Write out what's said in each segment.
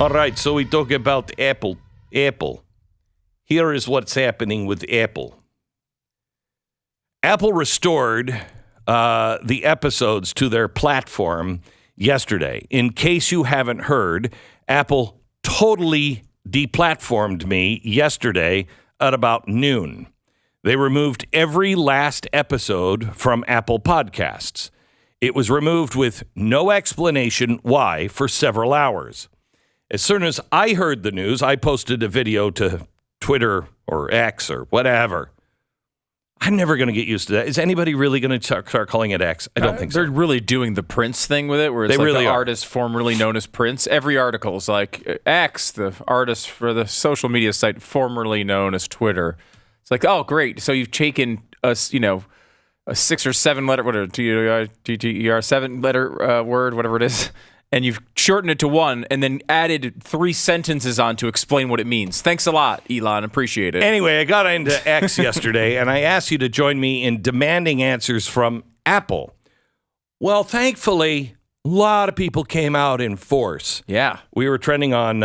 All right, so we talk about Apple. Here is what's happening with Apple. Apple restored the episodes to their platform yesterday. In case you haven't heard, Apple totally deplatformed me yesterday at about noon. They removed every last episode from Apple Podcasts. It was removed with no explanation why for several hours. As soon as I heard the news, I posted a video to Twitter or X or whatever. I'm never going to get used to that. Is anybody really going to start calling it X? I don't think so. They're really doing the Prince thing with it, where it's the artist formerly known as Prince. Every article is like X, the artist for the social media site formerly known as Twitter. It's like, oh, great. So you've taken a 6 or 7 letter, whatever, T-E-R, 7 letter word, whatever it is, and you've shortened it to one and then added 3 sentences on to explain what it means. Thanks a lot, Elon. Appreciate it. Anyway, I got into X yesterday, and I asked you to join me in demanding answers from Apple. Well, thankfully, a lot of people came out in force. Yeah. We were trending on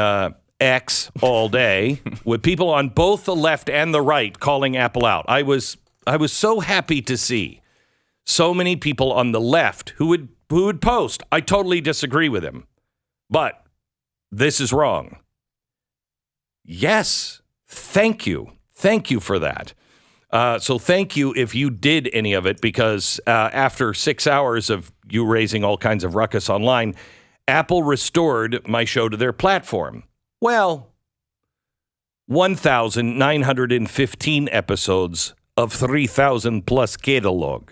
X all day with people on both the left and the right calling Apple out. I was so happy to see so many people on the left who would post, I totally disagree with him, but this is wrong. Yes, thank you. Thank you for that. So thank you if you did any of it, because after 6 hours of you raising all kinds of ruckus online, Apple restored my show to their platform. Well, 1,915 episodes of 3,000 plus catalog.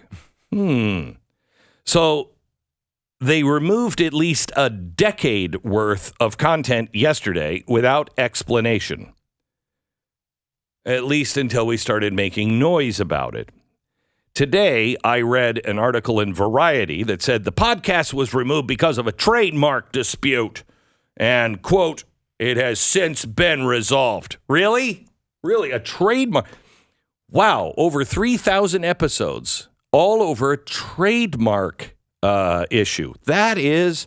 So they removed at least a decade worth of content yesterday without explanation. At least until we started making noise about it. Today, I read an article in Variety that said the podcast was removed because of a trademark dispute. And, quote, it has since been resolved. Really? Really? A trademark? Wow. Over 3,000 episodes, all over a trademark issue. That is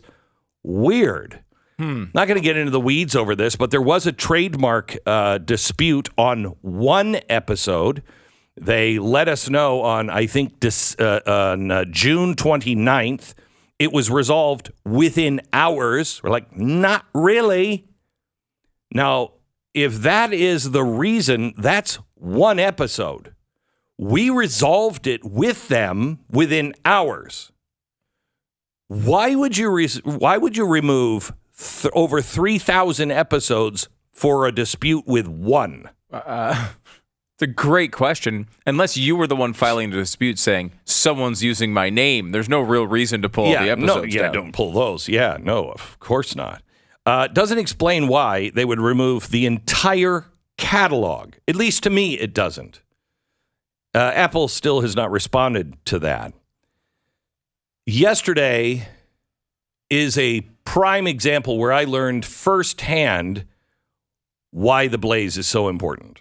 weird. Not going to get into the weeds over this, but there was a trademark dispute on one episode. They let us know on, I think, on June 29th. It was resolved within hours. We're like, not really. Now, if that is the reason, that's one episode. We resolved it with them within hours. Why would you remove over 3,000 episodes for a dispute with one? It's a great question. Unless you were the one filing the dispute saying, someone's using my name, there's no real reason to pull the episodes down. Don't pull those. Yeah, no, of course not. Doesn't explain why they would remove the entire catalog. At least to me, it doesn't. Apple still has not responded to that. Yesterday is a prime example where I learned firsthand why the Blaze is so important.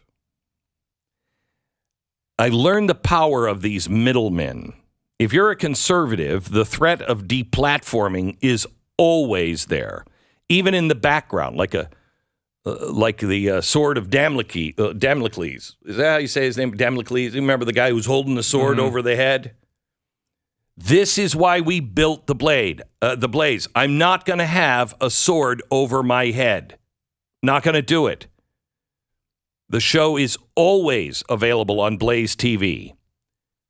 I learned the power of these middlemen. If you're a conservative, the threat of deplatforming is always there, even in the background, like the sword of Damocles. Is that how you say his name? Damocles? You remember the guy who's holding the sword over the head? This is why we built the Blaze. I'm not going to have a sword over my head. Not going to do it. The show is always available on BlazeTV.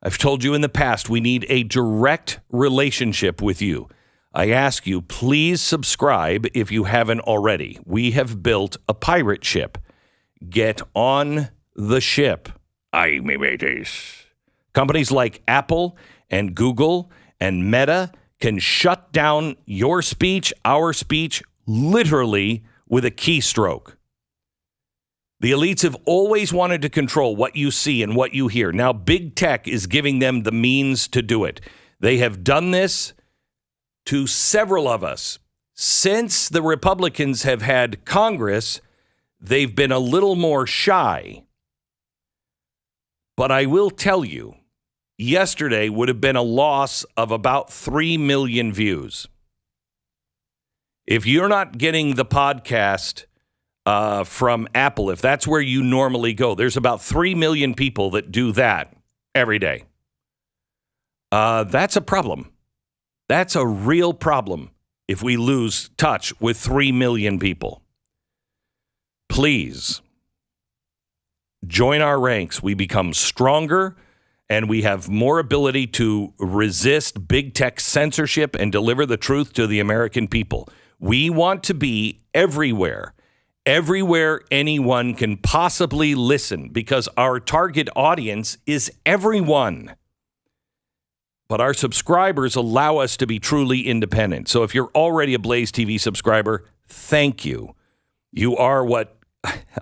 I've told you in the past, we need a direct relationship with you. I ask you, please subscribe if you haven't already. We have built a pirate ship. Get on the ship. Ay, mi mateys. Companies like Apple and Google and Meta can shut down your speech, our speech, literally with a keystroke. The elites have always wanted to control what you see and what you hear. Now, big tech is giving them the means to do it. They have done this to several of us. Since the Republicans have had Congress, they've been a little more shy. But I will tell you, yesterday would have been a loss of about 3 million views. If you're not getting the podcast from Apple, if that's where you normally go, there's about 3 million people that do that every day. That's a problem. That's a real problem if we lose touch with 3 million people. Please join our ranks. We become stronger and we have more ability to resist big tech censorship and deliver the truth to the American people. We want to be everywhere anyone can possibly listen, because our target audience is everyone. But our subscribers allow us to be truly independent. So if you're already a BlazeTV subscriber, thank you. You are what,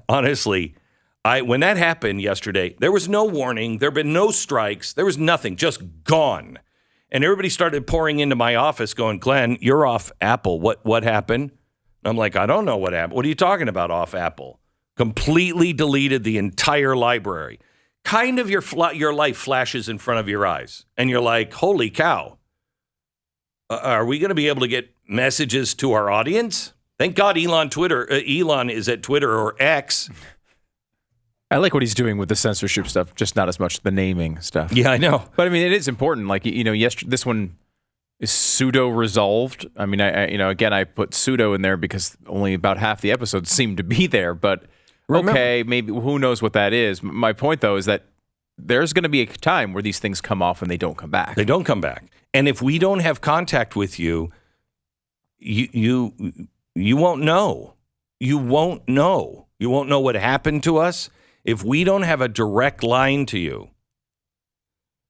honestly, when that happened yesterday, there was no warning. There have been no strikes. There was nothing, just gone. And everybody started pouring into my office going, Glenn, you're off Apple. What happened? I'm like, I don't know what happened. What are you talking about off Apple? Completely deleted the entire library. Kind of your life flashes in front of your eyes. And you're like, holy cow. Are we going to be able to get messages to our audience? Thank God Elon is at Twitter or X. I like what he's doing with the censorship stuff, just not as much the naming stuff. Yeah, I know. But I mean, it is important. Like, yesterday, this one is pseudo resolved. I mean, again, I put pseudo in there because only about half the episodes seem to be there. But okay, maybe who knows what that is. My point, though, is that there's going to be a time where these things come off and they don't come back. They don't come back. And if we don't have contact with you, you won't know. You won't know. You won't know what happened to us if we don't have a direct line to you.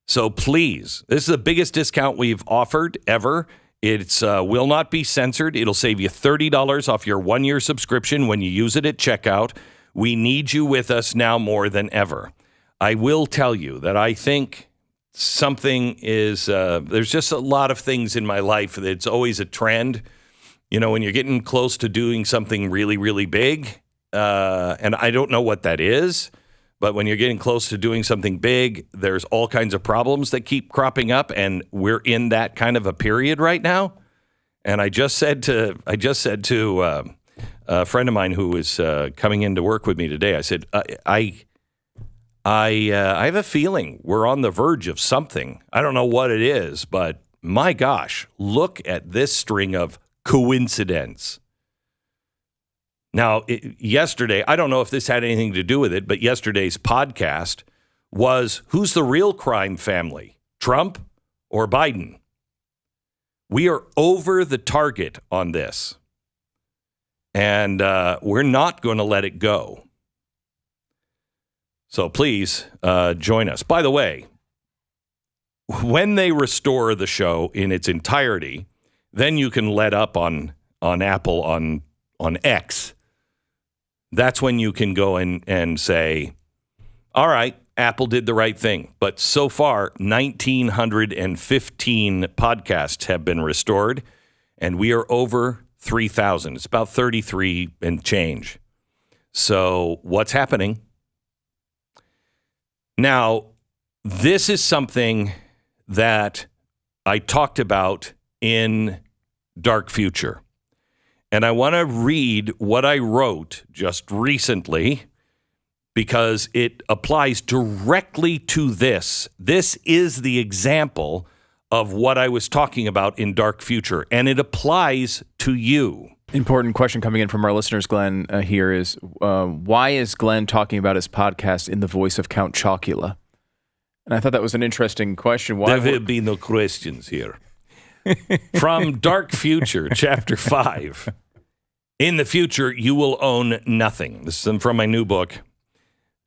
So please, this is the biggest discount we've offered ever. It's will not be censored. It'll save you $30 off your 1-year subscription when you use it at checkout. We need you with us now more than ever. I will tell you that I think something is, there's just a lot of things in my life that's always a trend. When you're getting close to doing something really, really big, and I don't know what that is, but when you're getting close to doing something big, there's all kinds of problems that keep cropping up, and we're in that kind of a period right now. And I just said to a friend of mine who was coming in to work with me today, I said, I have a feeling we're on the verge of something. I don't know what it is, but my gosh, look at this string of coincidence. Now, yesterday, I don't know if this had anything to do with it, but yesterday's podcast was, who's the real crime family, Trump or Biden? We are over the target on this, and we're not going to let it go. So please join us. By the way, when they restore the show in its entirety, then you can let up on Apple on X. That's when you can go in and say, all right, Apple did the right thing. But so far, 1,915 podcasts have been restored, and we are over 3,000. It's about 33 and change. So what's happening? Now, this is something that I talked about in Dark Future. And I want to read what I wrote just recently because it applies directly to this. This is the example of what I was talking about in Dark Future, and it applies to you. Important question coming in from our listeners, Glenn, here is, why is Glenn talking about his podcast in the voice of Count Chocula? And I thought that was an interesting question. Why there will be no questions here. From Dark Future, Chapter 5. In the future, you will own nothing. This is from my new book,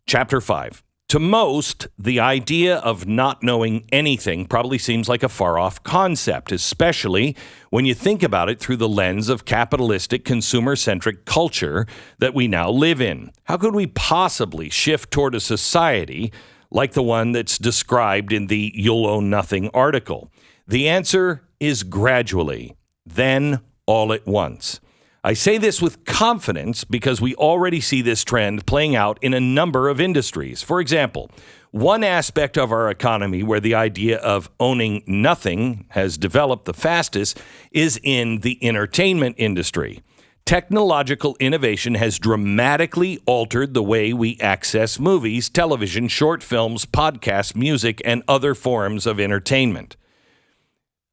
Chapter 5. To most, the idea of not knowing anything probably seems like a far-off concept, especially when you think about it through the lens of capitalistic, consumer-centric culture that we now live in. How could we possibly shift toward a society like the one that's described in the You'll Own Nothing article? The answer is gradually, then all at once. I say this with confidence because we already see this trend playing out in a number of industries. For example, One aspect of our economy where the idea of owning nothing has developed the fastest is in the entertainment industry. Technological innovation has dramatically altered the way we access movies, television, short films, podcasts, music, and other forms of entertainment.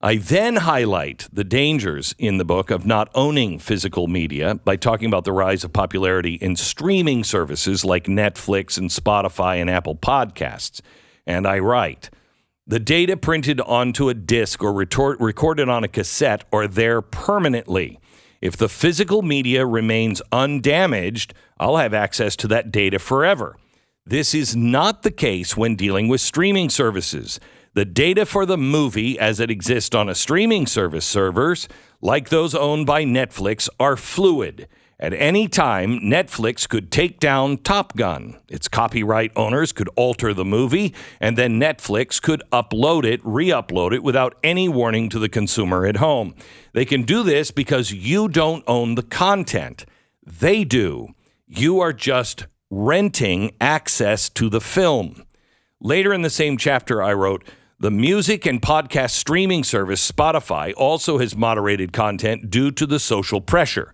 I then highlight the dangers in the book of not owning physical media by talking about the rise of popularity in streaming services like Netflix and Spotify and Apple Podcasts. And I write, the data printed onto a disc or recorded on a cassette are there permanently. If the physical media remains undamaged, I'll have access to that data forever. This is not the case when dealing with streaming services. The data for the movie as it exists on a streaming service servers, like those owned by Netflix, are fluid. At any time, Netflix could take down Top Gun. Its copyright owners could alter the movie, and then Netflix could re-upload it without any warning to the consumer at home. They can do this because you don't own the content. They do. You are just renting access to the film. Later in the same chapter, I wrote, the music and podcast streaming service Spotify also has moderated content due to the social pressure.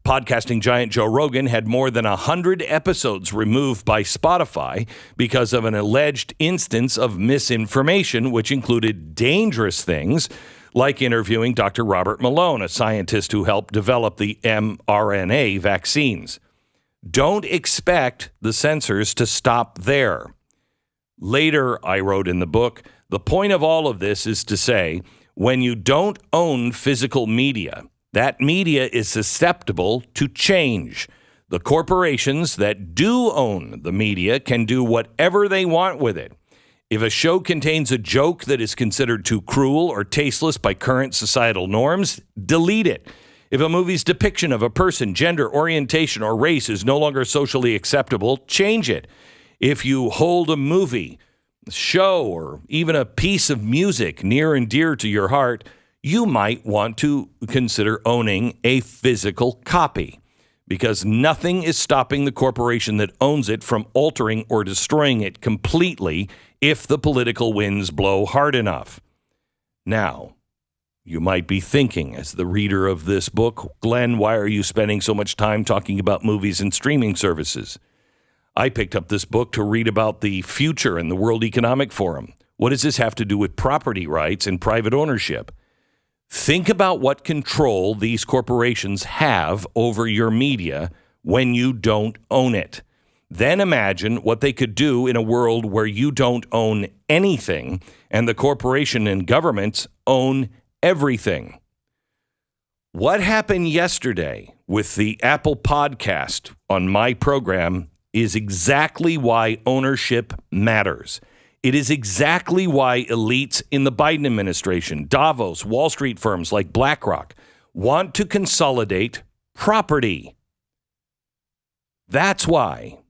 Podcasting giant Joe Rogan had more than 100 episodes removed by Spotify because of an alleged instance of misinformation, which included dangerous things like interviewing Dr. Robert Malone, a scientist who helped develop the mRNA vaccines. Don't expect the censors to stop there. Later, I wrote in the book, the point of all of this is to say, when you don't own physical media, that media is susceptible to change. The corporations that do own the media can do whatever they want with it. If a show contains a joke that is considered too cruel or tasteless by current societal norms, delete it. If a movie's depiction of a person, gender, orientation, or race is no longer socially acceptable, change it. If you hold a movie, show, or even a piece of music near and dear to your heart, you might want to consider owning a physical copy, because nothing is stopping the corporation that owns it from altering or destroying it completely if the political winds blow hard enough. Now, you might be thinking, as the reader of this book, Glenn, why are you spending so much time talking about movies and streaming services? I picked up this book to read about the future in the World Economic Forum. What does this have to do with property rights and private ownership? Think about what control these corporations have over your media when you don't own it. Then imagine what they could do in a world where you don't own anything and the corporation and governments own everything. What happened yesterday with the Apple podcast on my program is exactly why ownership matters. It is exactly why elites in the Biden administration, Davos, Wall Street firms like BlackRock want to consolidate property. That's why.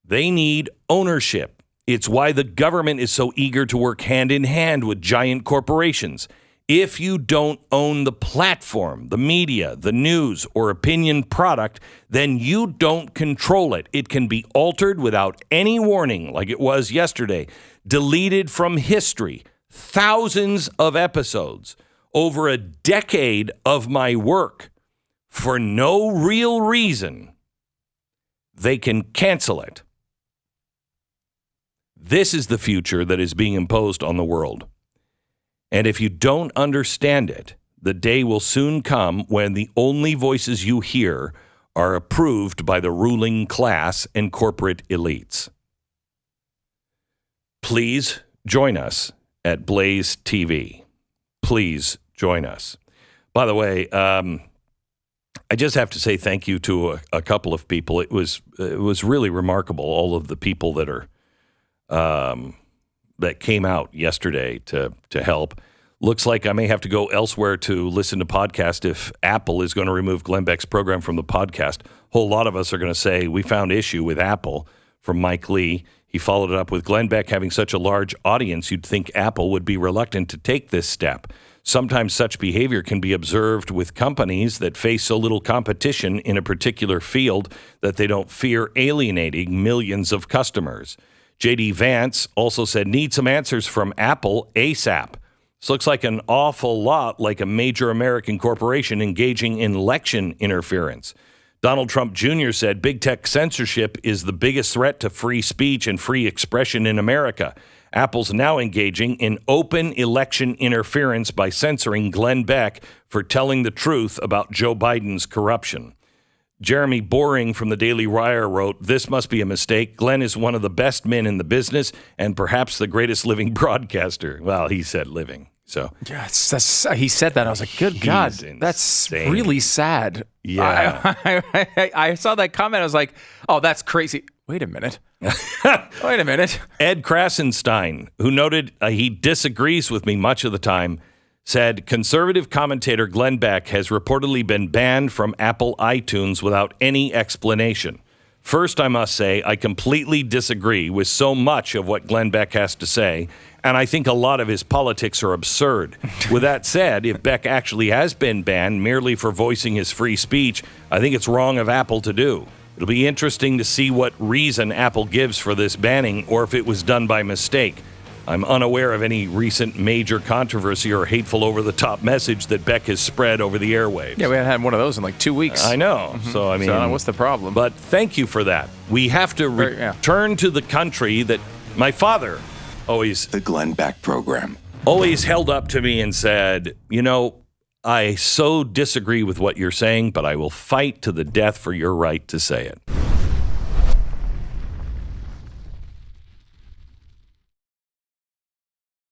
They need ownership. It's why the government is so eager to work hand in hand with giant corporations. If you don't own the platform, the media, the news, or opinion product, then you don't control it. It can be altered without any warning, like it was yesterday, deleted from history, thousands of episodes, over a decade of my work, for no real reason. They can cancel it. This is the future that is being imposed on the world. And if you don't understand it, the day will soon come when the only voices you hear are approved by the ruling class and corporate elites. Please join us at BlazeTV. Please join us. By the way, I just have to say thank you to a couple of people. It was really remarkable, all of the people that are that came out yesterday to help. Looks like I may have to go elsewhere to listen to podcast if Apple is going to remove Glenn Beck's program from the podcast. A whole lot of us are going to say we found issue with Apple, from Mike Lee. He followed it up with Glenn Beck having such a large audience, you'd think Apple would be reluctant to take this step. Sometimes such behavior can be observed with companies that face so little competition in a particular field that they don't fear alienating millions of customers. J.D. Vance also said, need some answers from Apple ASAP. This looks like an awful lot like a major American corporation engaging in election interference. Donald Trump Jr. said big tech censorship is the biggest threat to free speech and free expression in America. Apple's now engaging in open election interference by censoring Glenn Beck for telling the truth about Joe Biden's corruption. Jeremy Boring from the Daily Wire wrote, this must be a mistake. Glenn is one of the best men in the business and perhaps the greatest living broadcaster. Well, he said living. So yes, he said that. I was like, good God, insane. That's really sad. Yeah. I saw that comment. I was like, oh, that's crazy. Wait a minute. Wait a minute. Ed Krasenstein, who noted he disagrees with me much of the time, said conservative commentator Glenn Beck has reportedly been banned from Apple iTunes without any explanation. First, I must say, I completely disagree with so much of what Glenn Beck has to say, and I think a lot of his politics are absurd. With that said, if Beck actually has been banned merely for voicing his free speech, I think it's wrong of Apple to do. It'll be interesting to see what reason Apple gives for this banning or if it was done by mistake. I'm unaware of any recent major controversy or hateful over-the-top message that Beck has spread over the airwaves. Yeah, we haven't had one of those in like 2 weeks. I know. Mm-hmm. So, I mean, what's the problem? But thank you for that. We have to return to the country that my father always... The Glenn Beck program. Always held up to me and said, you know, I so disagree with what you're saying, but I will fight to the death for your right to say it.